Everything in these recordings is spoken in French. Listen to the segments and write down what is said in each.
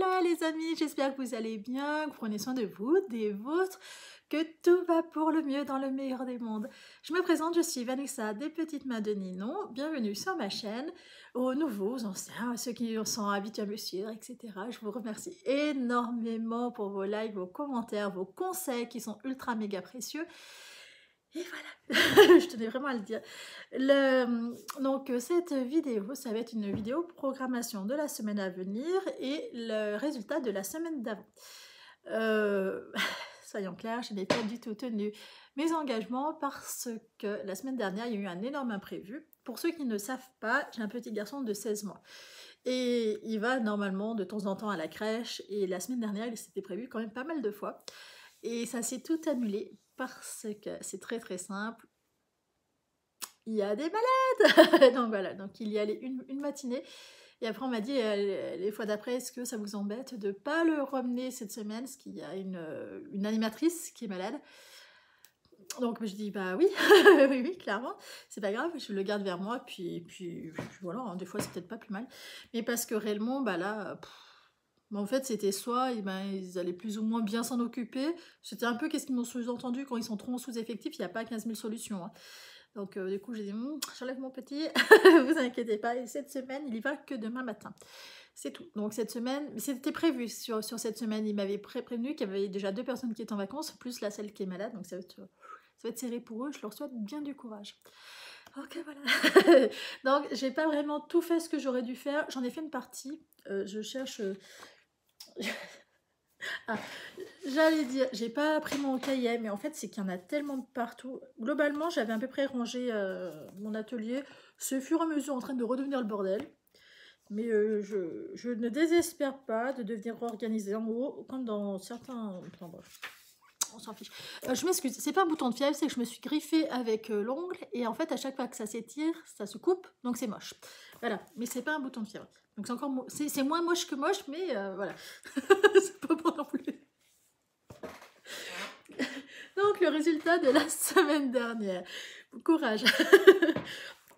Voilà les amis, j'espère que vous allez bien, que vous prenez soin de vous, des vôtres, que tout va pour le mieux dans le meilleur des mondes. Je me présente, je suis Vanessa des Petites Mains de Ninon, bienvenue sur ma chaîne, aux nouveaux, aux anciens, à ceux qui sont habitués à me suivre, etc. Je vous remercie énormément pour vos likes, vos commentaires, vos conseils qui sont ultra méga précieux. Et voilà, je tenais vraiment à le dire. Donc cette vidéo, ça va être une vidéo programmation de la semaine à venir et le résultat de la semaine d'avant. Soyons clairs, je n'ai pas du tout tenu mes engagements parce que la semaine dernière, il y a eu un énorme imprévu. Pour ceux qui ne savent pas, j'ai un petit garçon de 16 mois. Et il va normalement de temps en temps à la crèche. Et la semaine dernière, il s'était prévu quand même pas mal de fois. Et ça s'est tout annulé parce que c'est très très simple. Il y a des malades. Donc voilà, donc il y allait une matinée. Et après on m'a dit les fois d'après, est-ce que ça vous embête de ne pas le ramener cette semaine, parce qu'il y a une animatrice qui est malade. Donc je dis bah oui, oui, oui, clairement, c'est pas grave, je le garde vers moi, puis voilà, hein, des fois c'est peut-être pas plus mal. Mais parce que réellement, bah là, en fait c'était soit ils allaient plus ou moins bien s'en occuper, c'était un peu qu'est-ce qu'ils m'ont sous-entendu, quand ils sont trop en sous-effectif, il n'y a pas 15 000 solutions. Hein. Donc du coup j'ai dit, j'enlève mon petit, vous inquiétez pas, et cette semaine il y va que demain matin. C'est tout. Donc cette semaine, c'était prévu sur cette semaine, il m'avait prévenu qu'il y avait déjà 2 personnes qui étaient en vacances, plus la celle qui est malade, donc ça va être serré pour eux, je leur souhaite bien du courage. Ok, voilà. Donc j'ai pas vraiment tout fait ce que j'aurais dû faire, j'en ai fait une partie, je cherche... Ah, j'allais dire, j'ai pas pris mon cahier, mais en fait, c'est qu'il y en a tellement de partout. Globalement, j'avais à peu près rangé mon atelier. C'est au fur et à mesure en train de redevenir le bordel. Mais je ne désespère pas de devenir organisée en haut, comme dans certains... Enfin, bref, on s'en fiche. Je m'excuse, c'est pas un bouton de fièvre, c'est que je me suis griffée avec l'ongle, et en fait, à chaque fois que ça s'étire, ça se coupe, donc c'est moche. Voilà, mais c'est pas un bouton de fièvre. Donc c'est encore c'est moins moche que moche, mais voilà. C'est pas bon non plus. Donc le résultat de la semaine dernière. Courage.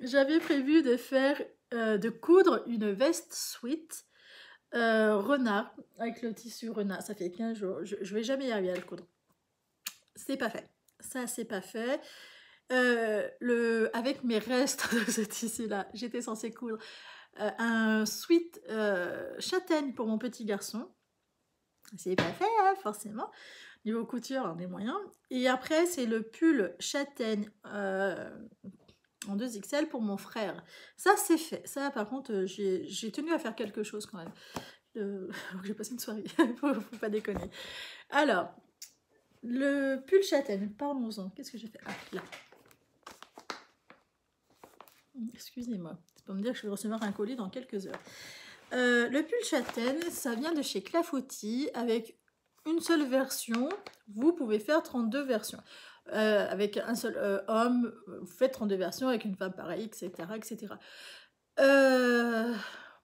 J'avais prévu de faire, de coudre une veste sweat renard, avec le tissu renard. Ça fait 15 jours. Je vais jamais y arriver à le coudre. C'est pas fait. Ça, c'est pas fait. Avec mes restes de ce tissu-là, j'étais censée coudre un sweat châtaigne pour mon petit garçon. C'est pas fait, hein, forcément. Niveau couture, on est moyen. Et après, c'est le pull châtaigne en 2XL pour mon frère. Ça, c'est fait. Ça, par contre, j'ai tenu à faire quelque chose quand même. J'ai passé une soirée. faut pas déconner. Alors, le pull châtaigne, parlons-en. Qu'est-ce que j'ai fait? Ah, là. Excusez-moi. C'est pour me dire que je vais recevoir un colis dans quelques heures. Le pull châtaigne, ça vient de chez Clafoutis avec une seule version. Vous pouvez faire 32 versions. Avec un seul homme, vous faites 32 versions, avec une femme pareille, etc. etc.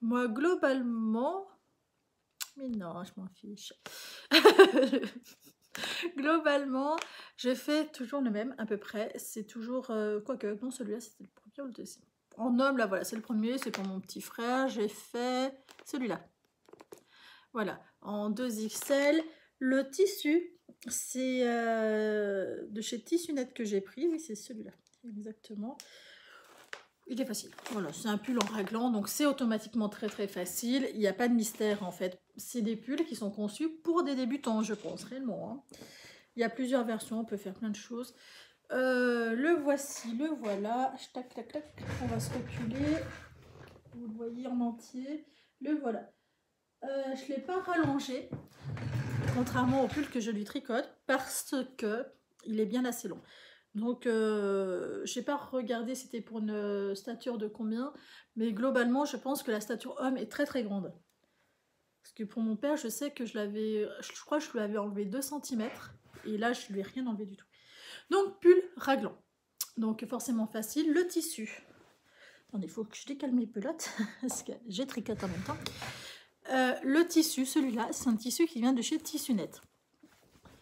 Moi, globalement... Mais non, je m'en fiche. Globalement, je fais toujours le même, à peu près. C'est toujours... quoique, non, celui-là, c'était le premier ou le deuxième. En homme, là, voilà, c'est le premier, c'est pour mon petit frère. J'ai fait celui-là. Voilà, en 2XL. Le tissu, c'est de chez Tissu Net que j'ai pris. Oui, c'est celui-là, exactement. Il est facile. Voilà, c'est un pull en raglan, donc c'est automatiquement très très facile. Il n'y a pas de mystère en fait. C'est des pulls qui sont conçus pour des débutants, je pense, réellement. Hein. Il y a plusieurs versions, on peut faire plein de choses. Le voici, le voilà. Tac, tac, tac. On va se reculer. Vous le voyez en entier. Le voilà. Je ne l'ai pas rallongé, contrairement au pull que je lui tricote, parce que il est bien assez long. Donc, je n'ai pas regardé c'était pour une stature de combien, mais globalement, je pense que la stature homme est très très grande. Parce que pour mon père, je sais que je crois que je lui avais enlevé 2 cm, et là, je lui ai rien enlevé du tout. Donc, pull raglan. Donc, forcément facile. Le tissu. Attendez, il faut que je décale mes pelotes, parce que j'ai tricoté en même temps. Le tissu, celui-là, c'est un tissu qui vient de chez Tissu Net.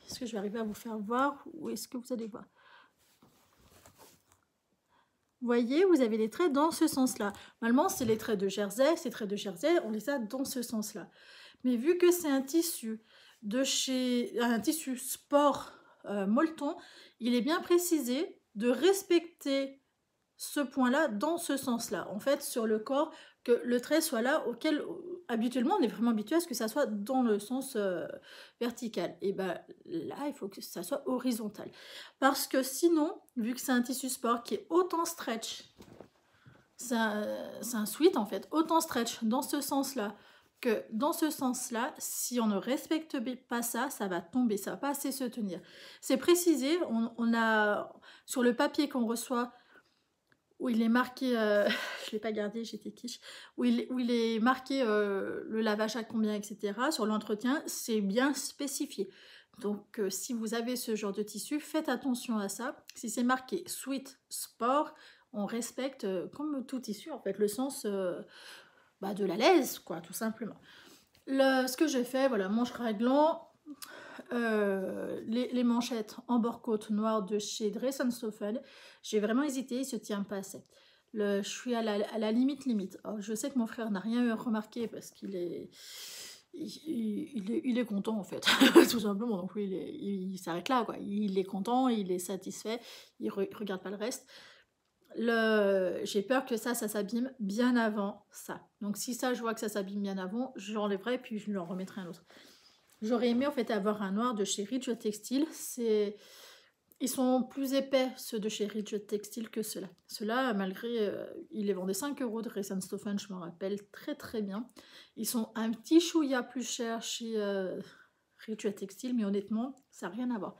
Est-ce que je vais arriver à vous faire voir ou est-ce que vous allez voir? Vous voyez, vous avez les traits dans ce sens-là. Normalement, c'est les traits de jersey. Ces traits de jersey, on les a dans ce sens-là. Mais vu que c'est un tissu de chez un tissu sport molleton, il est bien précisé de respecter ce point-là dans ce sens-là. En fait, sur le corps, que le trait soit là auquel habituellement on est vraiment habitué à ce que ça soit dans le sens vertical. Et ben là, il faut que ça soit horizontal. Parce que sinon, vu que c'est un tissu sport qui est autant stretch, c'est un sweat en fait, autant stretch dans ce sens-là que dans ce sens-là, si on ne respecte pas ça, ça va tomber, ça va pas assez se tenir. C'est précisé, on a sur le papier qu'on reçoit où il est marqué, je l'ai pas gardé, j'étais quiche, où il est marqué le lavage à combien, etc. Sur l'entretien, c'est bien spécifié. Donc, si vous avez ce genre de tissu, faites attention à ça. Si c'est marqué sweat sport, on respecte, comme tout tissu, en fait, le sens de la laise, quoi, tout simplement. Ce que j'ai fait, voilà, manche raglan, les manchettes en bord-côte noire de chez Dress & Stoffeln. J'ai vraiment hésité, il se tient pas assez. Je suis à la limite. Alors, je sais que mon frère n'a rien remarqué parce qu'il est... Il est content en fait, tout simplement. Donc oui, il s'arrête là, quoi. Il est content, il est satisfait, il regarde pas le reste. J'ai peur que ça s'abîme bien avant ça. Donc si ça, je vois que ça s'abîme bien avant, je l'enlèverai puis je lui en remettrai un autre. J'aurais aimé en fait avoir un noir de chez Ridge Textile. Ils sont plus épais ceux de chez Ridge Textile que ceux-là. Ceux-là, malgré, ils les vendaient 5 € de Dress & Stoffeln, je me rappelle très très bien. Ils sont un petit chouïa plus chers chez Ridge Textile, mais honnêtement, ça n'a rien à voir.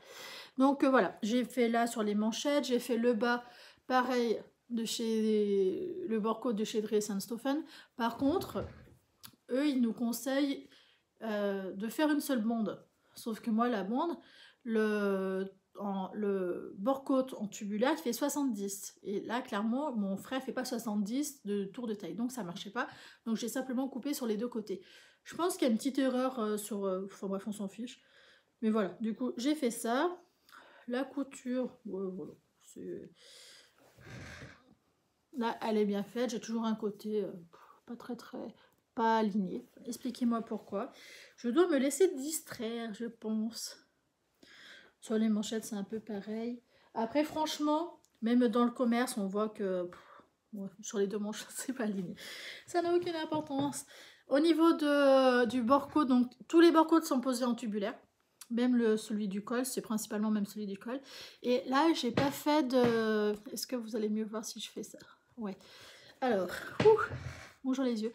Donc voilà, j'ai fait là sur les manchettes, j'ai fait le bas, pareil, de chez le bord-côte de chez Dress & Stoffeln. Par contre, eux, ils nous conseillent de faire une seule bande. Sauf que moi, la bande, le bord-côte en tubulaire, il fait 70. Et là, clairement, mon frère fait pas 70 de tour de taille. Donc, ça marchait pas. Donc, j'ai simplement coupé sur les deux côtés. Je pense qu'il y a une petite erreur sur... Enfin bref, on s'en fiche. Mais voilà, du coup, j'ai fait ça. La couture, voilà. Là, elle est bien faite. J'ai toujours un côté pas pas aligné. Expliquez-moi pourquoi. Je dois me laisser distraire, je pense. Sur les manchettes, c'est un peu pareil. Après, franchement, même dans le commerce, on voit que sur les deux manches, c'est pas aligné. Ça n'a aucune importance. Au niveau du bord-côte, donc tous les bord-côtes sont posés en tubulaire. Même celui du col, c'est principalement même celui du col. Et là, j'ai pas fait de... Est-ce que vous allez mieux voir si je fais ça? Ouais. Alors, bonjour les yeux.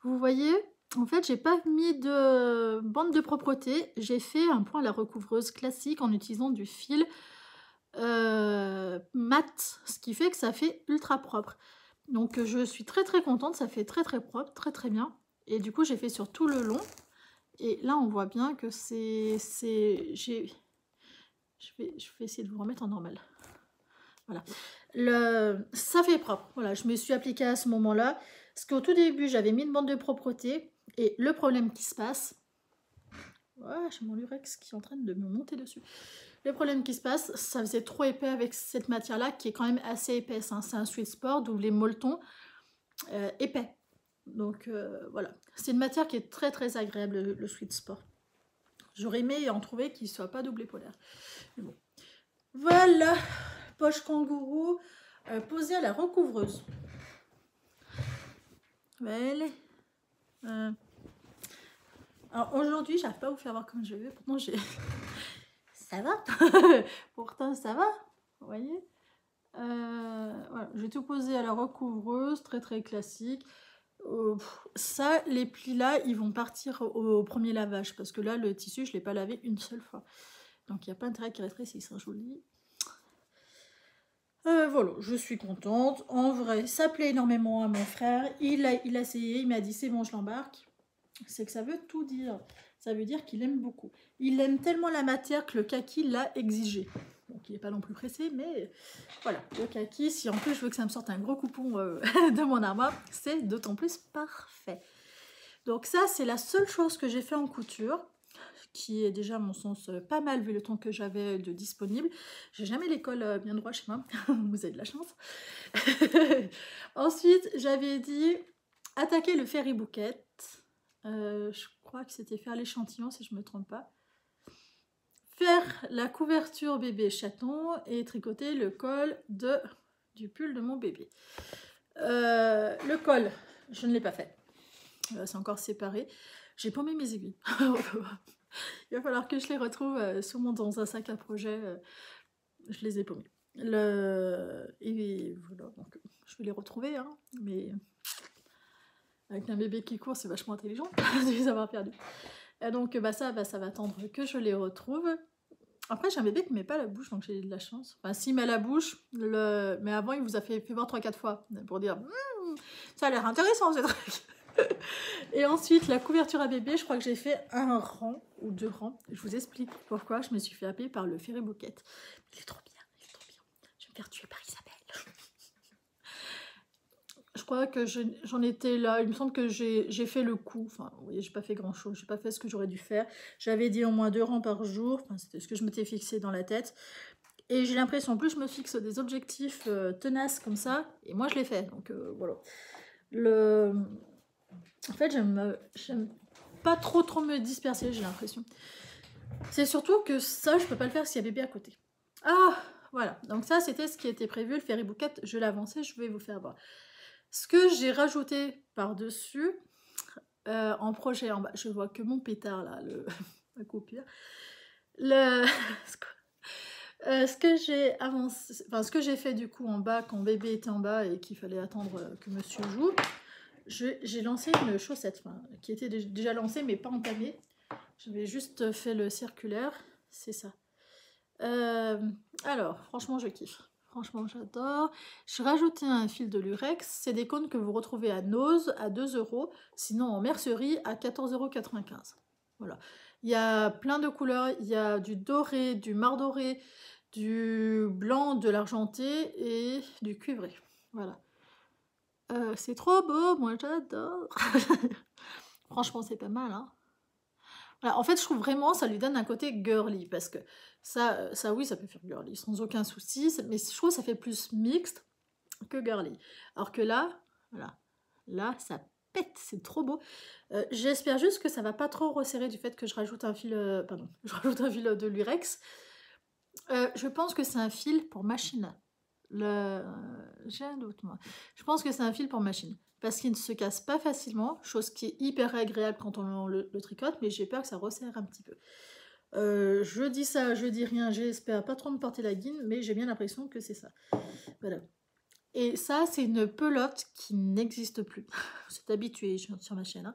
Vous voyez, en fait, j'ai pas mis de bande de propreté. J'ai fait un point à la recouvreuse classique en utilisant du fil mat, ce qui fait que ça fait ultra propre. Donc, je suis très très contente. Ça fait très très propre, très très bien. Et du coup, j'ai fait sur tout le long. Et là, on voit bien que je vais essayer de vous remettre en normal. Voilà. Ça fait propre. Voilà, je me suis appliquée à ce moment-là. Parce qu'au tout début, j'avais mis une bande de propreté. Et le problème qui se passe... Ouais, j'ai mon lurex qui est en train de me monter dessus. Le problème qui se passe, ça faisait trop épais avec cette matière-là, qui est quand même assez épaisse. Hein. C'est un sweat sport, d'où les molletons épais. Donc voilà. C'est une matière qui est très très agréable, le sweat sport. J'aurais aimé en trouver qui ne soit pas doublé polaire. Mais bon. Voilà. Poche kangourou posée à la recouvreuse. Voilà. Alors aujourd'hui, j'arrive pas à vous faire voir comme je veux. Pourtant, ça va. Pourtant, ça va. Vous voyez. Voilà. Je vais tout poser à la recouvreuse, très très classique. Ça, les plis là, ils vont partir au premier lavage parce que là, le tissu, je l'ai pas lavé une seule fois. Donc, il n'y a pas intérêt qu'il rétrécisse, hein, je vous le dis. Voilà, je suis contente. En vrai, ça plaît énormément à mon frère. Il a essayé, il m'a dit c'est bon, je l'embarque. C'est que ça veut tout dire. Ça veut dire qu'il aime beaucoup. Il aime tellement la matière que le kaki l'a exigé. Donc il n'est pas non plus pressé, mais voilà, le kaki, si en plus je veux que ça me sorte un gros coupon de mon armoire, c'est d'autant plus parfait. Donc ça, c'est la seule chose que j'ai fait en couture, qui est déjà à mon sens pas mal vu le temps que j'avais de disponible. J'ai jamais l'école bien droit chez moi, vous avez de la chance. Ensuite, j'avais dit attaquer le ferry bouquet. Je crois que c'était faire l'échantillon si je ne me trompe pas. Faire la couverture bébé chaton et tricoter le col du pull de mon bébé. Le col, je ne l'ai pas fait. C'est encore séparé. J'ai paumé mes aiguilles. Il va falloir que je les retrouve sûrement dans un sac à projet. Je les ai paumées. Et voilà, donc je vais les retrouver, hein, mais avec un bébé qui court, c'est vachement intelligent de les avoir perdus. Et donc ça va attendre que je les retrouve. Après, j'ai un bébé qui ne met pas la bouche, donc j'ai de la chance. Enfin, s'il met la bouche, mais avant, il vous a fait voir 3-4 fois pour dire ça a l'air intéressant ce truc. Et ensuite, la couverture à bébé, je crois que j'ai fait un rang ou 2 rangs. Je vous explique pourquoi je me suis fait happer par le Fairy Bouquet. Il est trop bien, il est trop bien. Je vais me faire tuer par Isabelle. Je crois que j'en étais là. Il me semble que j'ai fait le coup. Enfin, vous voyez, j'ai pas fait grand-chose. J'ai pas fait ce que j'aurais dû faire. J'avais dit au moins 2 rangs par jour. Enfin, c'était ce que je m'étais fixé dans la tête. Et j'ai l'impression, plus je me fixe des objectifs tenaces comme ça, et moi je l'ai fait. Donc voilà. En fait, j'aime pas trop me disperser, j'ai l'impression. C'est surtout que ça, je peux pas le faire s'il y a bébé à côté. Ah, voilà. Donc ça, c'était ce qui était prévu. Le Fairy Bouquet, je l'ai avancé, je vais vous faire voir. Ce que j'ai rajouté par-dessus, en projet en bas, je vois que mon pétard là, la coupure. Ce que j'ai avancé, enfin ce que j'ai fait du coup en bas quand bébé était en bas et qu'il fallait attendre que monsieur joue, j'ai lancé une chaussette, qui était déjà lancée mais pas entamée. J'avais juste fait le circulaire, c'est ça. Alors, franchement, je kiffe. Franchement, j'adore. J'ai rajouté un fil de lurex. C'est des cônes que vous retrouvez à Nose à 2 €, sinon en mercerie à 14,95 €. Voilà. Il y a plein de couleurs. Il y a du doré, du marc doré, du blanc, de l'argenté et du cuivré. Voilà. C'est trop beau, moi j'adore. Franchement, c'est pas mal, hein. Voilà, en fait, je trouve vraiment ça lui donne un côté girly parce que ça oui, ça peut faire girly sans aucun souci, mais je trouve que ça fait plus mixte que girly. Alors que là, voilà, là, ça pète, c'est trop beau. J'espère juste que ça va pas trop resserrer du fait que je rajoute un fil, je rajoute un fil de lurex. Je pense que c'est un fil pour machine. J'ai un doute, moi. Je pense que c'est un fil pour machine. Parce qu'il ne se casse pas facilement, chose qui est hyper agréable quand on le tricote, mais j'ai peur que ça resserre un petit peu. Je dis ça, je dis rien, j'espère pas trop me porter la guine, mais j'ai bien l'impression que c'est ça. Voilà. Et ça, c'est une pelote qui n'existe plus. Vous êtes habitués sur ma chaîne, hein.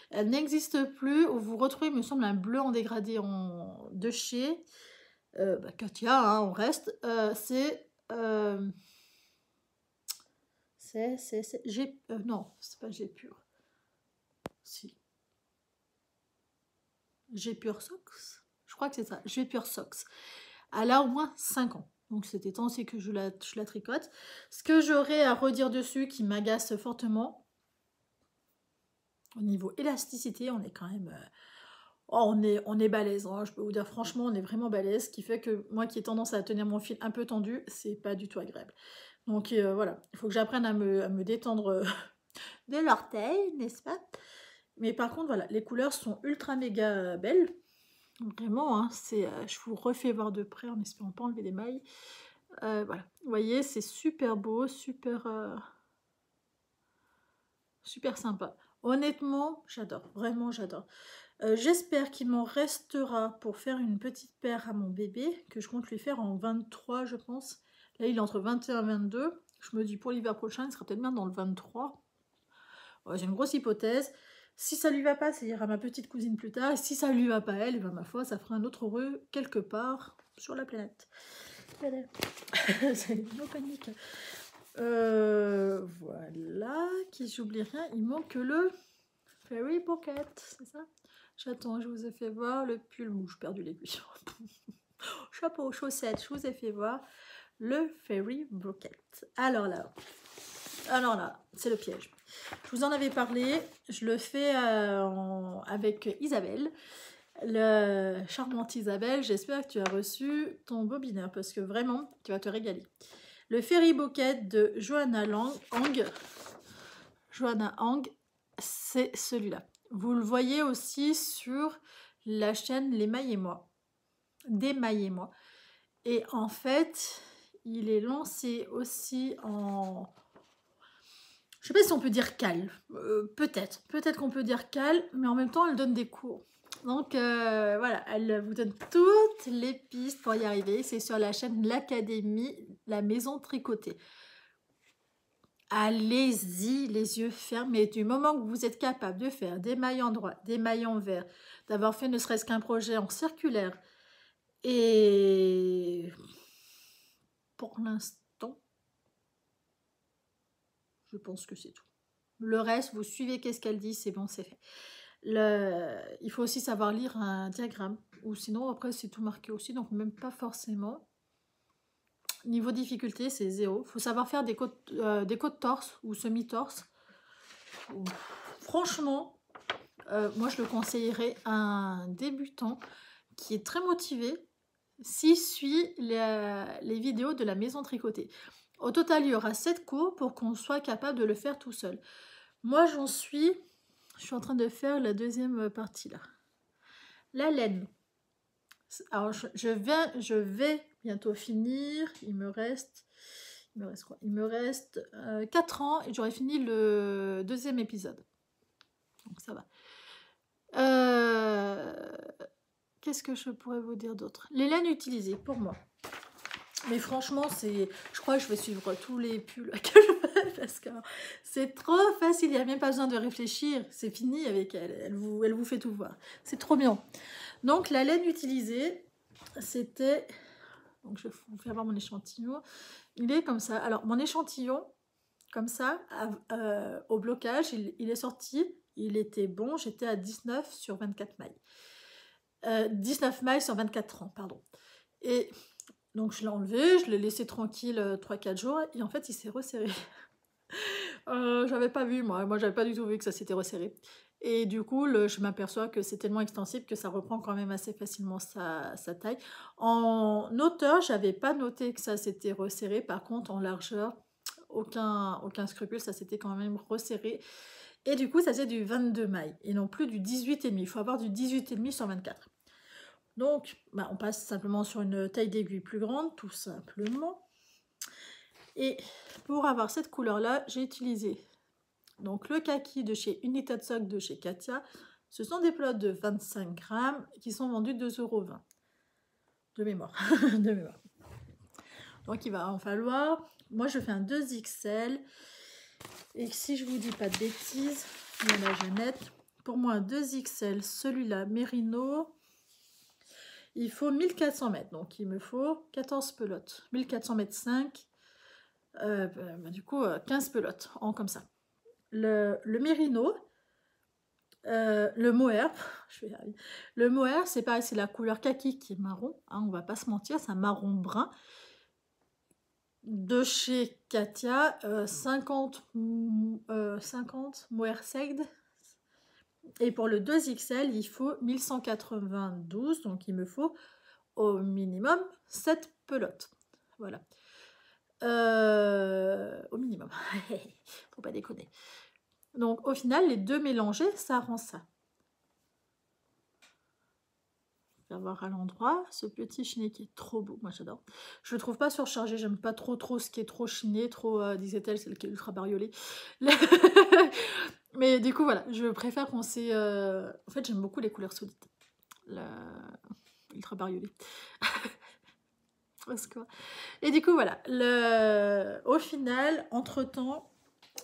Elle n'existe plus. Vous retrouvez, il me semble, un bleu en dégradé de chez Katia, hein, on reste. Non, c'est pas G-Pure. Si. G-Pure Socks. Je crois que c'est ça. G-Pure Socks. Elle a au moins 5 ans. Donc c'était temps aussi que je la tricote. Ce que j'aurais à redire dessus qui m'agace fortement, au niveau élasticité, on est quand même... on est balèze, hein, je peux vous dire franchement, on est vraiment balèze, ce qui fait que moi qui ai tendance à tenir mon fil un peu tendu, c'est pas du tout agréable. Donc voilà, il faut que j'apprenne à me détendre de l'orteil, n'est-ce pas? Mais par contre, voilà, les couleurs sont ultra méga belles. Vraiment, hein, je vous refais voir de près en espérant pas enlever les mailles. Voilà, vous voyez, c'est super beau, super sympa. Honnêtement, j'adore, vraiment j'adore. J'espère qu'il m'en restera pour faire une petite paire à mon bébé, que je compte lui faire en 23, je pense. Là, il est entre 21 et 22. Je me dis pour l'hiver prochain, il sera peut-être bien dans le 23. Ouais, j'ai une grosse hypothèse. Si ça lui va pas, ça ira à ma petite cousine plus tard. Et si ça lui va pas elle, et ben ma foi, ça fera un autre heureux quelque part sur la planète. Voilà. C'est no panique. Voilà, qui j'oublie rien. Il manque le Fairy Bouquet, c'est ça? J'attends, je vous ai fait voir le pull. Ouh, j'ai perdu l'aiguille. Chapeau, chaussettes, je vous ai fait voir le Fairy Bouquet. Alors là, c'est le piège. Je vous en avais parlé, je le fais avec Isabelle, la charmante Isabelle. J'espère que tu as reçu ton bobineur parce que vraiment, tu vas te régaler. Le Fairy Bouquet de Johanna Hang, c'est celui-là. Vous le voyez aussi sur la chaîne L'Émaillez-moi, Démaillez-moi. Et en fait, il est lancé aussi en... Je sais pas si on peut dire cal, peut-être qu'on peut dire cal, mais en même temps, elle donne des cours. Donc voilà, elle vous donne toutes les pistes pour y arriver. C'est sur la chaîne L'Académie, la maison tricotée. Allez-y, les yeux fermés. Du moment que vous êtes capable de faire des mailles en droit, des mailles en vert, d'avoir fait ne serait-ce qu'un projet en circulaire, et pour l'instant, je pense que c'est tout. Le reste, vous suivez qu'est-ce qu'elle dit, c'est bon, c'est fait. Il faut aussi savoir lire un diagramme, ou sinon après c'est tout marqué aussi, donc même pas forcément. Niveau difficulté, c'est 0. Il faut savoir faire des côtes torse ou semi-torse. Franchement, moi je le conseillerais à un débutant qui est très motivé s'il suit les vidéos de la maison tricotée. Au total, il y aura 7 cours pour qu'on soit capable de le faire tout seul. Moi, je suis en train de faire la deuxième partie là. La laine. Alors, je vais bientôt finir. Il me reste quoi? Il me reste 4 ans et j'aurai fini le deuxième épisode. Donc, ça va. Qu'est-ce que je pourrais vous dire d'autre? Les laines utilisées pour moi. Mais franchement, je crois que je vais suivre tous les pulls que je fais parce que c'est trop facile. Il n'y a même pas besoin de réfléchir. C'est fini avec elle. Elle vous fait tout voir. C'est trop bien. Donc, la laine utilisée, c'était... Donc, je vais vous faire voir mon échantillon. Il est comme ça. Alors, mon échantillon, comme ça, au blocage, il est sorti. Il était bon. J'étais à 19 sur 24 mailles. 19 mailles sur 24 ans, pardon. Et... donc, je l'ai enlevé, je l'ai laissé tranquille 3-4 jours et en fait, il s'est resserré. J'avais pas vu, moi j'avais pas du tout vu que ça s'était resserré. Et du coup, je m'aperçois que c'est tellement extensible que ça reprend quand même assez facilement sa taille. En hauteur, j'avais pas noté que ça s'était resserré. Par contre, en largeur, aucun scrupule, ça s'était quand même resserré. Et du coup, ça faisait du 22 mailles et non plus du 18,5. Il faut avoir du 18,5 sur 24. Donc, on passe simplement sur une taille d'aiguille plus grande, tout simplement. Et pour avoir cette couleur-là, j'ai utilisé donc le kaki de chez United Sock de chez Katia. Ce sont des pelotes de 25 grammes qui sont vendues 2,20 € de mémoire. de mémoire. Donc, il va en falloir... Moi, je fais un 2XL. Et si je vous dis pas de bêtises, il y en a Jeannette. Pour moi, un 2XL, celui-là, Merino... il faut 1400 mètres, donc il me faut 14 pelotes. 1400 mètres 5, du coup 15 pelotes, en comme ça. Le Merino, le mohair, le mohair, c'est pareil, c'est la couleur kaki qui est marron, hein, on va pas se mentir, c'est un marron brun. De chez Katia, 50 mohair segged. Et pour le 2XL, il faut 1192, donc il me faut au minimum 7 pelotes. Voilà. Au minimum. Faut pas déconner. Donc, au final, les deux mélangés, ça rend ça. Je vais voir à l'endroit ce petit chiné qui est trop beau. Moi, j'adore. Je le trouve pas surchargé. J'aime pas trop ce qui est trop chiné, trop, disait-elle, celle qui est ultra bariolée. Mais du coup, voilà. Je préfère qu'on s'est... En fait, j'aime beaucoup les couleurs solides. Ultra bariolée. Et du coup, voilà. Au final, entre-temps,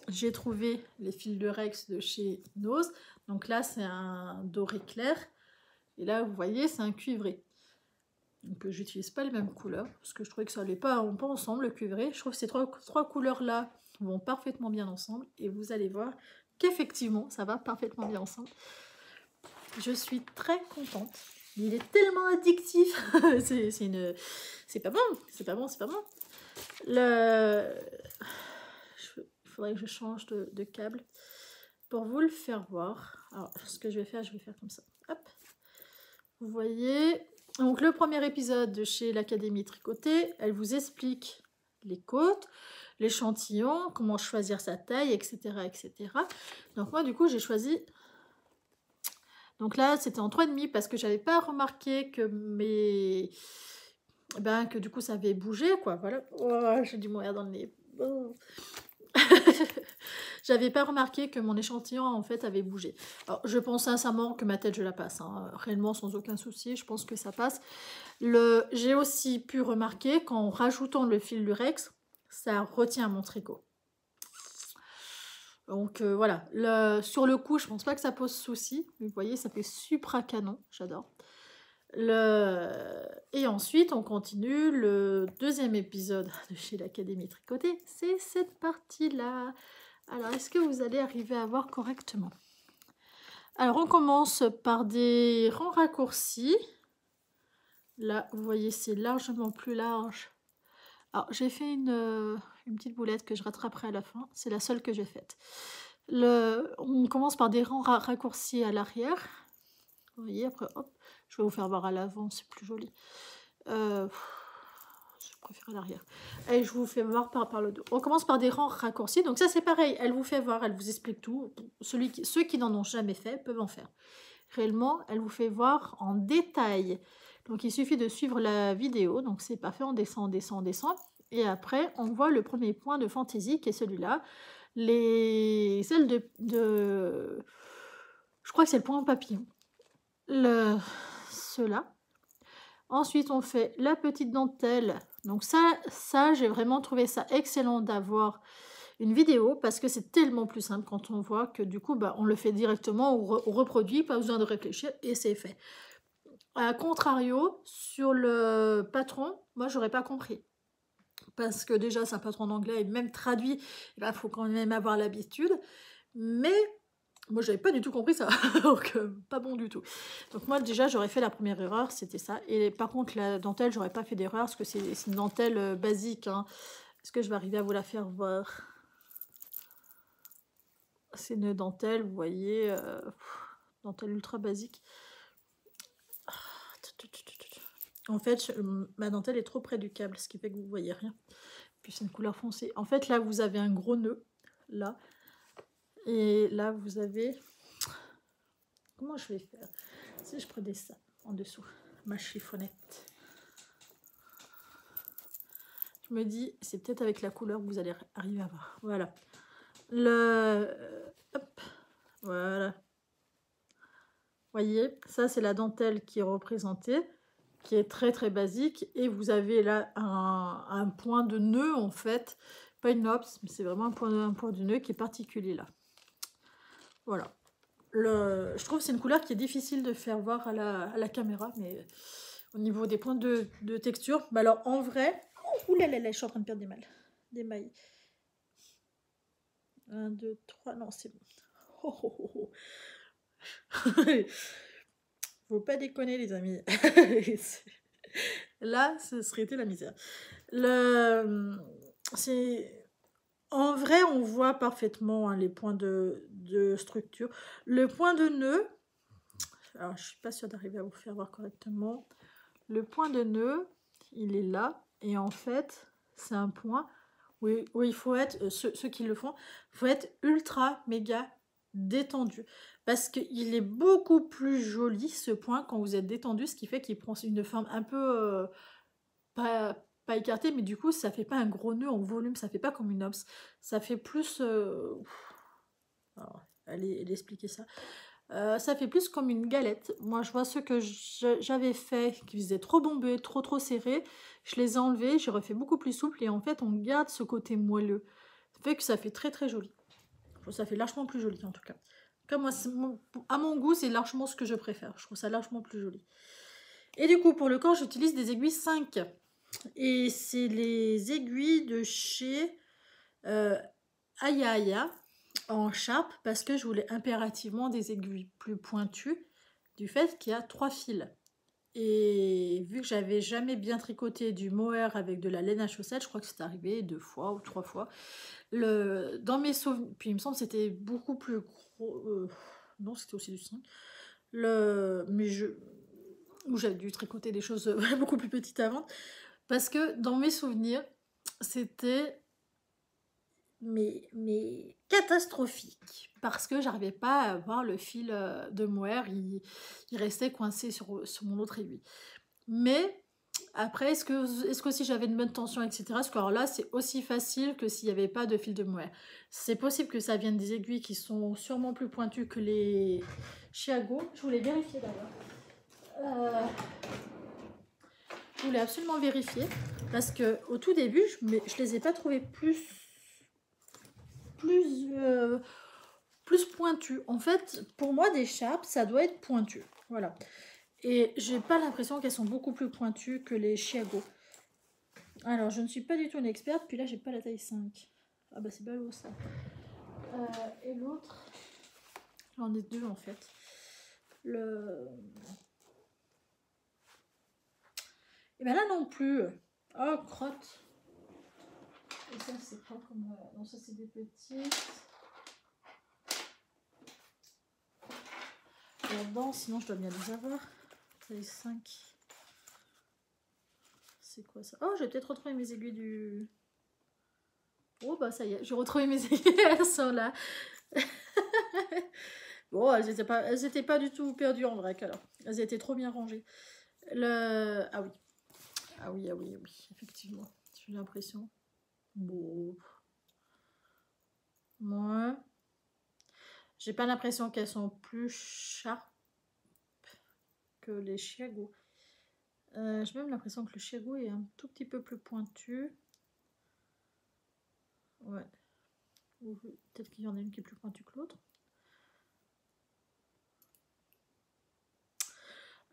j'ai trouvé les fils de Rex de chez Nose. Donc là, c'est un doré clair. Et là, vous voyez, c'est un cuivré. Donc, j'utilise pas les mêmes couleurs parce que je trouvais que ça allait pas ensemble, le cuivré. Je trouve que ces trois couleurs-là vont parfaitement bien ensemble. Et vous allez voir qu'effectivement, ça va parfaitement bien ensemble. Je suis très contente. Il est tellement addictif. C'est pas bon. C'est pas bon. Il faudrait que je change de câble pour vous le faire voir. Alors, ce que je vais faire comme ça. Hop. Vous voyez. Donc, le premier épisode de chez l'Académie Tricotée, elle vous explique les côtes, l'échantillon, comment choisir sa taille, etc., etc. Donc, moi, du coup, j'ai choisi Donc là, c'était en 3,5 parce que j'avais pas remarqué que que du coup, ça avait bougé, quoi, voilà. Oh, j'ai du moyen dans le nez. Oh. J'avais pas remarqué que mon échantillon, en fait, avait bougé. Alors, je pense sincèrement que ma tête, je la passe, hein, réellement, sans aucun souci, je pense que ça passe. J'ai aussi pu remarquer qu'en rajoutant le fil lurex, ça retient mon tricot. Donc voilà, sur le coup, je pense pas que ça pose souci. Vous voyez, ça fait supra canon, j'adore. Et ensuite, on continue le deuxième épisode de chez l'Académie Tricotée. C'est cette partie-là. Alors, est-ce que vous allez arriver à voir correctement? Alors, on commence par des rangs raccourcis. Là, vous voyez, c'est largement plus large. Alors, j'ai fait une petite boulette que je rattraperai à la fin. C'est la seule que j'ai faite. On commence par des rangs raccourcis à l'arrière. Vous voyez, après, hop, je vais vous faire voir à l'avant, c'est plus joli. Je préfère à l'arrière. Et je vous fais voir par le dos. On commence par des rangs raccourcis. Donc ça, c'est pareil. Elle vous fait voir, elle vous explique tout. Ceux qui n'en ont jamais fait peuvent en faire. Réellement, elle vous fait voir en détail. Donc il suffit de suivre la vidéo. Donc c'est parfait, on descend, on descend, on descend. Et après, on voit le premier point de fantaisie qui est celui-là. Celle de... Je crois que c'est le point papillon. Ceux-là. Ensuite, on fait la petite dentelle. Donc ça j'ai vraiment trouvé ça excellent d'avoir une vidéo parce que c'est tellement plus simple quand on voit que du coup, on le fait directement, on reproduit, pas besoin de réfléchir et c'est fait. A contrario, sur le patron, moi, j'aurais pas compris. Parce que déjà, c'est un patron d'anglais et même traduit, il faut quand même avoir l'habitude. Mais moi, j'avais pas du tout compris ça. Donc, pas bon du tout. Donc, moi, déjà, j'aurais fait la première erreur, c'était ça. Et par contre, la dentelle, j'aurais pas fait d'erreur parce que c'est une dentelle basique. Hein. Est-ce que je vais arriver à vous la faire voir? C'est une dentelle, vous voyez, dentelle ultra basique. En fait, ma dentelle est trop près du câble, ce qui fait que vous voyez rien. Puis c'est une couleur foncée. En fait, là, vous avez un gros nœud, là. Et là, vous avez... Comment je vais faire? Si je prenais ça en dessous, ma chiffonnette. Je me dis, c'est peut-être avec la couleur que vous allez arriver à voir. Voilà. Hop. Voilà. Voyez, ça, c'est la dentelle qui est représentée, qui est très, très basique. Et vous avez là un point de nœud, en fait. Pas une ops, mais c'est vraiment un point de nœud qui est particulier, là. Voilà. Je trouve que c'est une couleur qui est difficile de faire voir à la caméra, mais au niveau des points de texture. Mais alors, en vrai... Ouh là là là, je suis en train de perdre des mailles. 1, 2, 3... Non, c'est bon. Oh, oh, oh, oh. Faut pas déconner, les amis. Là, ce serait été la misère. En vrai, on voit parfaitement hein, les points de structure. Le point de nœud, alors je suis pas sûre d'arriver à vous faire voir correctement. Le point de nœud, il est là. Et en fait, c'est un point où il faut être, ceux qui le font, il faut être ultra, méga détendu. Parce qu'il est beaucoup plus joli, ce point, quand vous êtes détendu, ce qui fait qu'il prend une forme un peu... pas écartée, mais du coup, ça fait pas un gros nœud en volume, ça fait pas comme une ops. Ça fait plus... Alors, allez expliquer ça. Ça fait plus comme une galette. Moi, je vois ceux que j'avais fait qui faisaient trop bombés, trop serrés. Je les ai enlevés, j'ai refait beaucoup plus souple et en fait, on garde ce côté moelleux. Ça fait que ça fait très très joli. Ça fait largement plus joli en tout cas. Comme moi, à mon goût, c'est largement ce que je préfère. Je trouve ça largement plus joli. Et du coup, pour le corps, j'utilise des aiguilles 5. Et c'est les aiguilles de chez Aya Aya en Sharp parce que je voulais impérativement des aiguilles plus pointues du fait qu'il y a 3 fils. Et vu que j'avais jamais bien tricoté du mohair avec de la laine à chaussettes, je crois que c'est arrivé 2 fois ou 3 fois. Dans mes souvenirs, puis il me semble que c'était beaucoup plus gros. Non, c'était aussi du 5. Où j'avais dû tricoter des choses beaucoup plus petites avant. Parce que dans mes souvenirs, c'était mais catastrophique. Parce que j'arrivais pas à avoir le fil de mohair, il restait coincé sur mon autre aiguille. Mais après, est-ce que si j'avais une bonne tension, etc. Parce que alors là, c'est aussi facile que s'il n'y avait pas de fil de mohair. C'est possible que ça vienne des aiguilles qui sont sûrement plus pointues que les Chiago. Je voulais vérifier d'ailleurs. Je voulais absolument vérifier. Parce que au tout début, je les ai pas trouvées plus pointues. En fait, pour moi, des Sharp, ça doit être pointu. Voilà. Et j'ai pas l'impression qu'elles sont beaucoup plus pointues que les Chiago. Alors, je ne suis pas du tout une experte, puis là, j'ai pas la taille 5. Ah bah, c'est ballot, ça. Et l'autre, j'en ai deux, en fait. Et ben là, non plus. Oh, crotte. Et ça, c'est pas comme... Non, ça, c'est des petites. Là-dedans, sinon, je dois bien les avoir. Taille 5. C'est quoi ça? Oh, j'ai peut-être retrouvé mes aiguilles du... Oh, bah ça y est, j'ai retrouvé mes aiguilles, elles sont là. Bon, elles étaient pas du tout perdues en vrac, alors. Elles étaient trop bien rangées. Ah oui. Ah oui, ah oui, ah oui, effectivement. J'ai l'impression. Bon. Moi, j'ai pas l'impression qu'elles sont plus sharp que les Chiago. J'ai même l'impression que le Chiago est un tout petit peu plus pointu. Ouais. Peut-être qu'il y en a une qui est plus pointue que l'autre.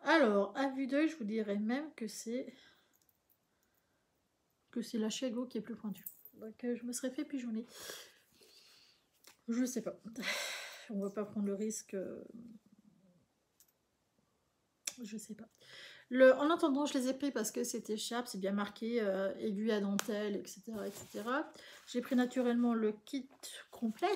Alors, à vue d'œil, je vous dirais même que c'est la Chiago qui est plus pointue. Donc, je me serais fait pigeonner. Je sais pas. On va pas prendre le risque. Je sais pas. En attendant, je les ai pris parce que c'était Sharp, c'est bien marqué, aiguille à dentelle, etc. etc. J'ai pris naturellement le kit complet.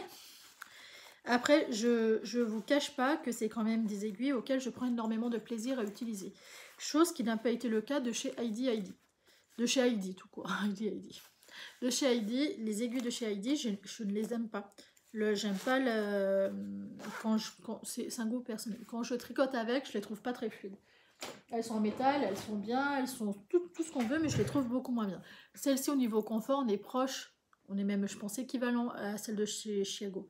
Après, je vous cache pas que c'est quand même des aiguilles auxquelles je prends énormément de plaisir à utiliser. Chose qui n'a pas été le cas de chez Heidi. De chez Heidi, tout court. Heidi. De chez Heidi, les aiguilles de chez Heidi, je ne les aime pas. J'aime pas le... c'est un goût personnel. Quand je tricote avec, je les trouve pas très fluides. Elles sont en métal, elles sont bien, elles sont tout ce qu'on veut, mais je les trouve beaucoup moins bien. Celle-ci, au niveau confort, on est proche, on est même, je pense, équivalent à celle de chez Chiago.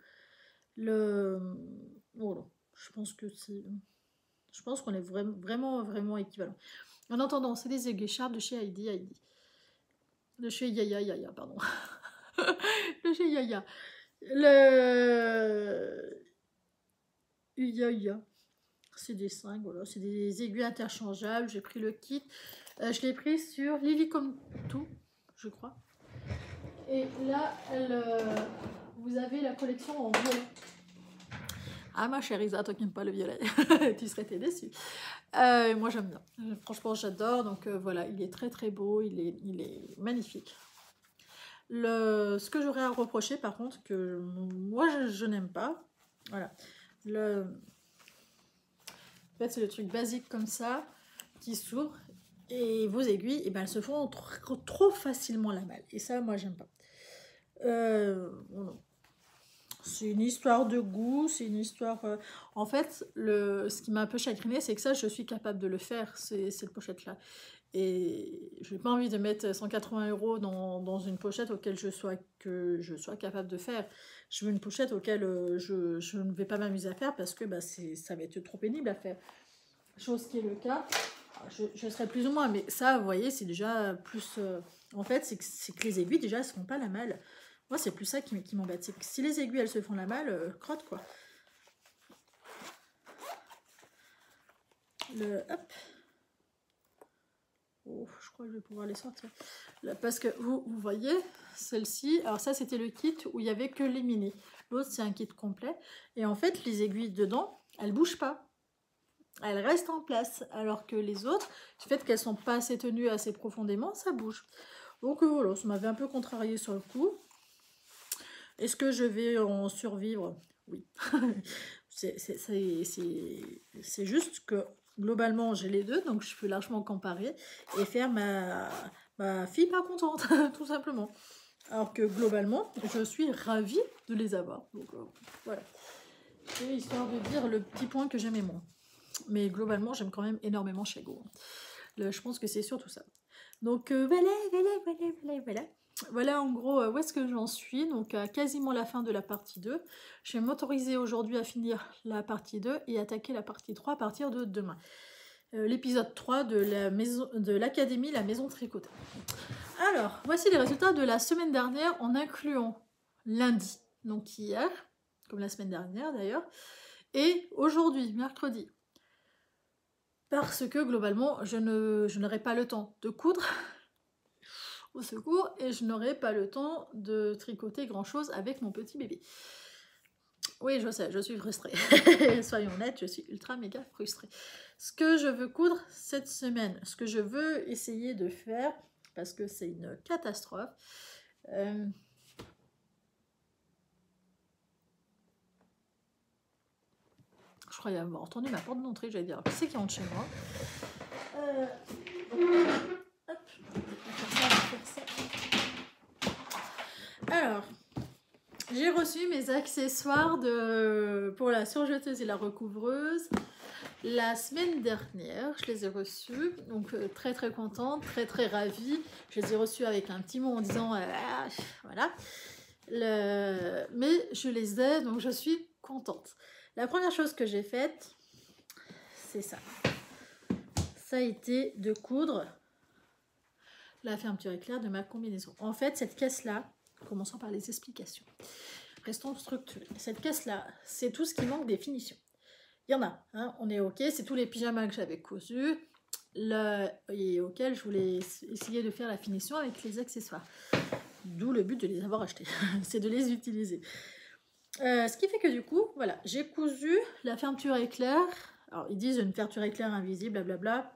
Voilà, je pense qu'on est vraiment équivalent. En attendant, c'est des aiguilles Sharp de chez Heidi. De chez Yaya, pardon. De chez Yaya. Yaya. C'est des 5, voilà. C'est des aiguilles interchangeables. J'ai pris le kit. Je l'ai pris sur Lily comme tout, je crois. Et là, vous avez la collection en violet. Ah ma chère Isa, toi qui n'aimes pas le violet, tu serais déçue. Moi j'aime bien. Franchement j'adore. Donc voilà, il est très beau, il est magnifique. Ce que j'aurais à reprocher par contre, que moi je n'aime pas, voilà. En fait c'est le truc basique comme ça, qui s'ouvre. Et vos aiguilles, et ben, elles se font trop facilement la malle. Et ça, moi, j'aime pas. C'est une histoire de goût, c'est une histoire... En fait, ce qui m'a un peu chagriné, c'est que ça, je suis capable de le faire, cette pochette-là. Et je n'ai pas envie de mettre 180 € dans une pochette auquel je sois capable de faire. Je veux une pochette auquel je ne vais pas m'amuser à faire parce que bah, ça va être trop pénible à faire. Chose qui est le cas. Je serais plus ou moins, mais ça, vous voyez, c'est déjà plus... en fait, c'est que les aiguilles, déjà, elles se font pas la malle. Moi, c'est plus ça qui m'embête. C'est que si les aiguilles, elles se font la malle, crotte, quoi. Hop. Oh, je crois que je vais pouvoir les sortir. Là, parce que vous voyez, celle-ci... Alors ça, c'était le kit où il n'y avait que les mini. L'autre, c'est un kit complet. Et en fait, les aiguilles dedans, elles bougent pas. Elles restent en place, alors que les autres, du fait qu'elles sont pas assez tenues assez profondément, ça bouge. Donc voilà, ça m'avait un peu contrarié sur le coup. Est-ce que je vais en survivre? Oui. C'est juste que globalement j'ai les deux, donc je peux largement comparer et faire ma fille pas contente, tout simplement. Alors que globalement, je suis ravie de les avoir. Donc voilà. C'est histoire de dire le petit point que j'aimais moins. Mais globalement, j'aime quand même énormément Shago. Je pense que c'est surtout ça. Donc voilà. Voilà en gros où est-ce que j'en suis. Donc à quasiment la fin de la partie 2. Je vais m'autoriser aujourd'hui à finir la partie 2 et attaquer la partie 3 à partir de demain. L'épisode 3 de l'Académie, la maison tricotée. Alors, voici les résultats de la semaine dernière en incluant lundi, donc hier, comme la semaine dernière d'ailleurs, et aujourd'hui, mercredi. Parce que globalement, je n'aurai pas le temps de coudre, au secours, et je n'aurai pas le temps de tricoter grand-chose avec mon petit bébé. Oui, je sais, je suis frustrée. Soyons honnêtes, je suis ultra méga frustrée. Ce que je veux coudre cette semaine, ce que je veux essayer de faire, parce que c'est une catastrophe. Je croyais avoir entendu ma porte d'entrée, j'allais dire, qui c'est qui rentre chez moi? Hop, alors, j'ai reçu mes accessoires pour la surjeteuse et la recouvreuse la semaine dernière. Je les ai reçus, donc très très contente, très très ravie. Je les ai reçus avec un petit mot en disant voilà. Mais je les ai, donc je suis contente. La première chose que j'ai faite, c'est ça. Ça a été de coudre la fermeture éclair de ma combinaison. En fait, cette caisse-là, commençons par les explications. Restons structurés. Cette caisse-là, c'est tout ce qui manque des finitions. Il y en a, hein, on est ok, c'est tous les pyjamas que j'avais cousus et auxquels je voulais essayer de faire la finition avec les accessoires. D'où le but de les avoir achetés, c'est de les utiliser. Ce qui fait que du coup, voilà, j'ai cousu la fermeture éclair. Alors, ils disent une fermeture éclair invisible, blablabla.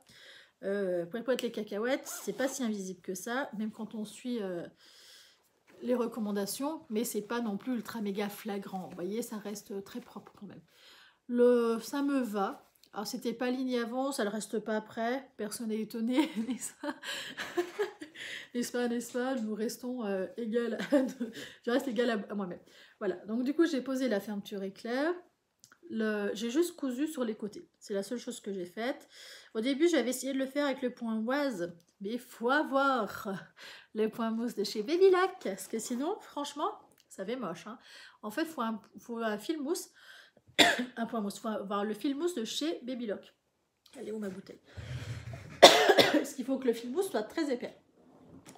Pour être les cacahuètes, c'est pas si invisible que ça, même quand on suit les recommandations, mais c'est pas non plus ultra méga flagrant. Vous voyez, ça reste très propre quand même. Ça me va. Alors, c'était pas ligne avant, ça ne reste pas après. Personne n'est étonné, n'est-ce pas? N'est-ce pas? Nous restons égales. Je reste égale à moi-même. Voilà. Donc, du coup, j'ai posé la fermeture éclair. J'ai juste cousu sur les côtés. C'est la seule chose que j'ai faite. Au début, j'avais essayé de le faire avec le point oise, mais il faut avoir le point mousse de chez Babylock, parce que sinon, franchement, ça fait moche. Hein. En fait, il faut un fil mousse. Un point mousse. Il faut avoir le fil mousse de chez Babylock. Elle est où ma bouteille? Parce qu'il faut que le fil mousse soit très épais.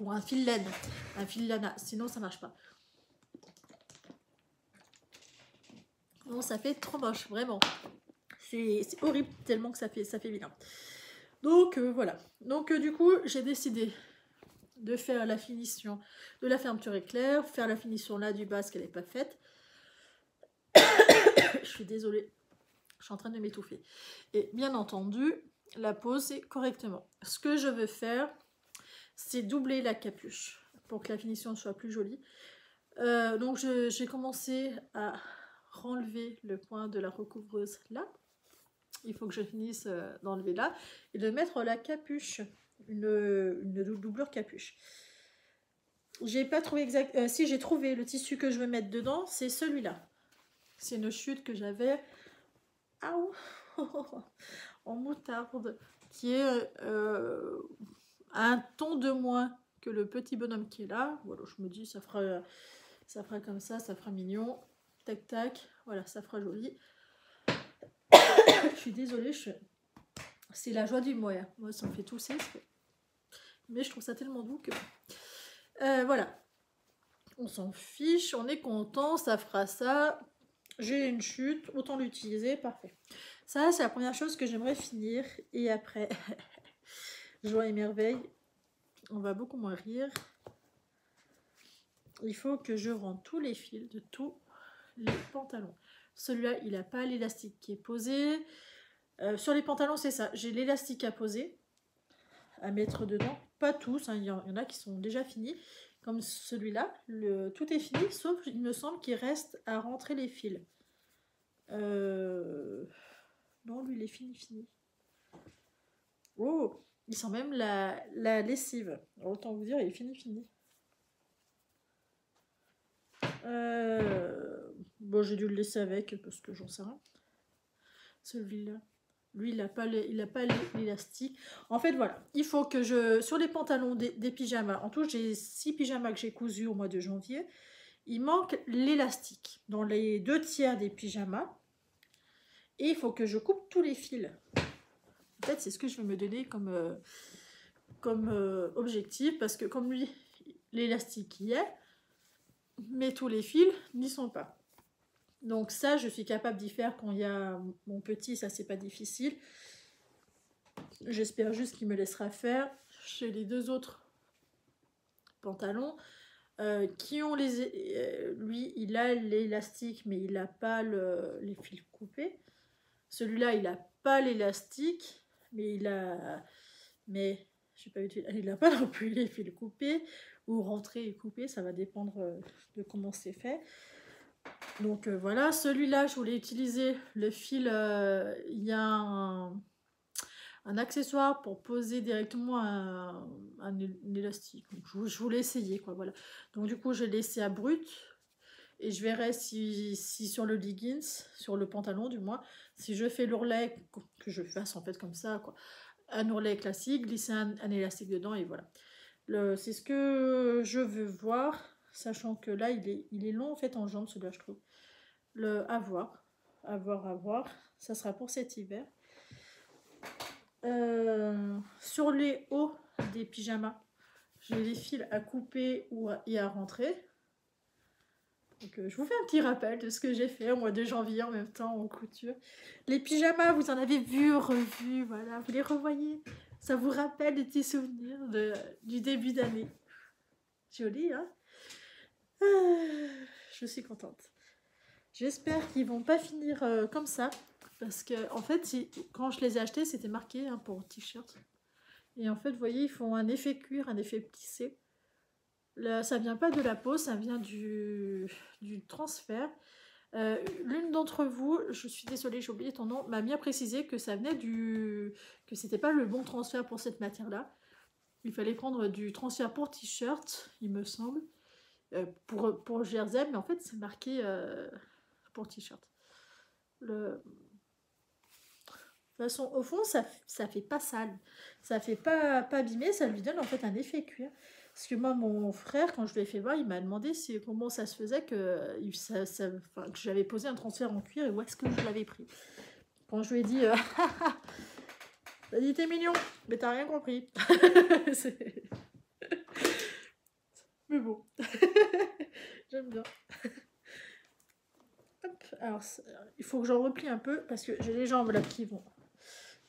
Ou un fil laine. Un fil lana. Sinon, ça ne marche pas. Non, ça fait trop moche, vraiment. C'est horrible tellement que ça fait vilain. Donc, voilà. Donc, du coup, j'ai décidé de faire la finition de la fermeture éclair, faire la finition là du bas, parce qu'elle n'est pas faite. Je suis désolée. Je suis en train de m'étouffer. Et bien entendu, la poser correctement. Ce que je veux faire, c'est doubler la capuche pour que la finition soit plus jolie. Donc, j'ai commencé à renlever le point de la recouvreuse là. Il faut que je finisse d'enlever là et de mettre la capuche, une doublure capuche. J'ai pas trouvé exact. Si, j'ai trouvé le tissu que je veux mettre dedans, c'est celui-là. C'est une chute que j'avais en moutarde, qui est un ton de moins que le petit bonhomme qui est là. Voilà, je me dis ça fera comme ça fera mignon. Tac tac, voilà, ça fera joli. Je suis désolée, c'est la joie du mois. Moi, ça me fait tousser. Mais je trouve ça tellement doux que... voilà. On s'en fiche, on est content, ça fera ça. J'ai une chute, autant l'utiliser, parfait. Ça, c'est la première chose que j'aimerais finir. Et après, joie et merveille, on va beaucoup moins rire. Il faut que je rende tous les fils de tous les pantalons. Celui-là, il n'a pas l'élastique qui est posé. Sur les pantalons, c'est ça. J'ai l'élastique à poser, à mettre dedans. Pas tous, hein, il y en a qui sont déjà finis. Comme celui-là, tout est fini, sauf, il me semble, qu'il reste à rentrer les fils. Non, lui, il est fini. Oh, il sent même la lessive. Autant vous dire, il est fini. Bon, j'ai dû le laisser avec parce que j'en sais rien. Celui-là. Lui, il n'a pas l'élastique. En fait, voilà. Il faut que sur les pantalons des pyjamas, en tout, j'ai 6 pyjamas que j'ai cousus au mois de janvier. Il manque l'élastique dans les 2 tiers des pyjamas. Et il faut que je coupe tous les fils. En fait, c'est ce que je vais me donner comme objectif. Parce que comme lui, l'élastique y est, mais tous les fils n'y sont pas. Donc ça, je suis capable d'y faire quand il y a mon petit, ça c'est pas difficile. J'espère juste qu'il me laissera faire. Chez les 2 autres pantalons, qui ont lui, il a l'élastique, mais il n'a pas les fils coupés. Celui-là, il n'a pas l'élastique, mais il n'a pas non plus les fils coupés ou rentrés et coupés, ça va dépendre de comment c'est fait. Donc voilà, celui-là, je voulais utiliser le fil, il y a un accessoire pour poser directement un élastique. Donc, je voulais essayer, quoi, voilà. Donc du coup, je l'ai laissé à brut. Et je verrai si sur le leggings, sur le pantalon du moins, si je fais l'ourlet, que je fasse en fait comme ça, quoi. Un ourlet classique, glisser un élastique dedans et voilà. C'est ce que je veux voir, sachant que là, il est long en fait en jambes, celui-là, je trouve. À voir. Ça sera pour cet hiver. Sur les hauts des pyjamas, j'ai les fils à couper et à rentrer. Donc, je vous fais un petit rappel de ce que j'ai fait au mois de janvier en même temps en couture. Les pyjamas, vous en avez vu, revu, voilà, vous les revoyez. Ça vous rappelle des petits souvenirs du début d'année. Joli, hein? Je suis contente. J'espère qu'ils vont pas finir comme ça. Parce que, en fait, quand je les ai achetés, c'était marqué pour t-shirt. Et en fait, vous voyez, ils font un effet cuir, un effet plissé. Là, ça vient pas de la peau, ça vient du transfert. L'une d'entre vous, je suis désolée, j'ai oublié ton nom, m'a bien précisé que ça venait que c'était pas le bon transfert pour cette matière-là. Il fallait prendre du transfert pour t-shirt, il me semble, pour jersey, mais en fait c'est marqué pour t-shirt. De toute façon, au fond, ça fait pas sale, ça fait pas abîmé, ça lui donne en fait un effet cuir. Parce que moi, mon frère, quand je lui ai fait voir, il m'a demandé comment ça se faisait que j'avais posé un transfert en cuir et où est-ce que je l'avais pris. Quand je lui ai dit, t'as dit t'es mignon, mais t'as rien compris. Mais bon, j'aime bien. Hop. Alors, il faut que j'en replie un peu parce que j'ai les jambes là qui vont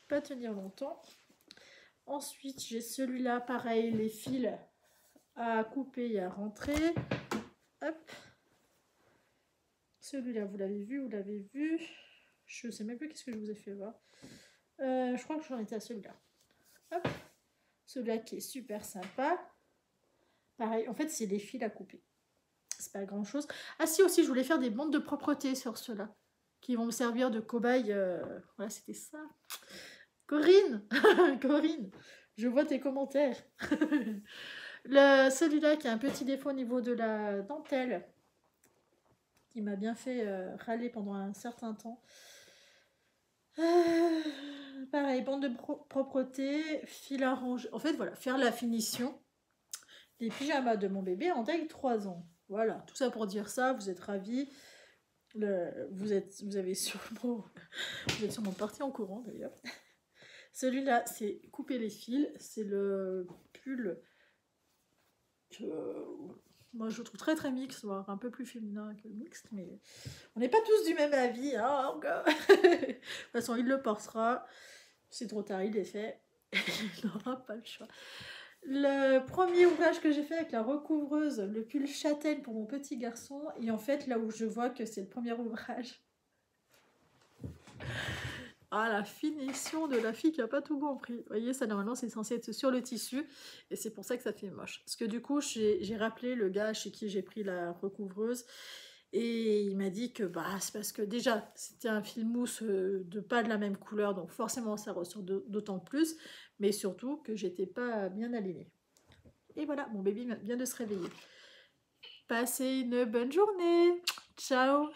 pas tenir longtemps. Ensuite, j'ai celui-là, pareil, les fils à couper et à rentrer. Hop. Celui-là, vous l'avez vu. Je sais même plus qu'est-ce que je vous ai fait voir. Je crois que j'en étais à celui-là. Hop. Celui-là qui est super sympa. Pareil, en fait, c'est les fils à couper. C'est pas grand-chose. Ah si, aussi, je voulais faire des bandes de propreté sur ceux-là. Qui vont me servir de cobaye. Voilà, c'était ça. Corinne Corinne, je vois tes commentaires. Celui-là qui a un petit défaut au niveau de la dentelle, qui m'a bien fait râler pendant un certain temps. Pareil, bande de propreté, fil à ranger. En fait, voilà, faire la finition des pyjamas de mon bébé en taille 3 ans. Voilà, tout ça pour dire ça, vous êtes ravis. Vous êtes sûrement parti en courant d'ailleurs. Celui-là, c'est couper les fils. C'est le pull que moi je trouve très très mixte, voire un peu plus féminin que mixte, mais on n'est pas tous du même avis. Hein, de toute façon, il le portera. C'est trop tard, il est fait. Il n'aura pas le choix. Le premier ouvrage que j'ai fait avec la recouvreuse, le pull châtaigne pour mon petit garçon, et en fait, là où je vois que c'est le premier ouvrage. Ah, la finition de la fille qui n'a pas tout compris. Vous voyez, ça normalement c'est censé être sur le tissu et c'est pour ça que ça fait moche. Parce que du coup, j'ai rappelé le gars chez qui j'ai pris la recouvreuse et il m'a dit que c'est parce que déjà c'était un fil mousse de pas de la même couleur, donc forcément ça ressort d'autant plus, mais surtout que j'étais pas bien alignée. Et voilà, mon bébé vient de se réveiller. Passez une bonne journée. Ciao.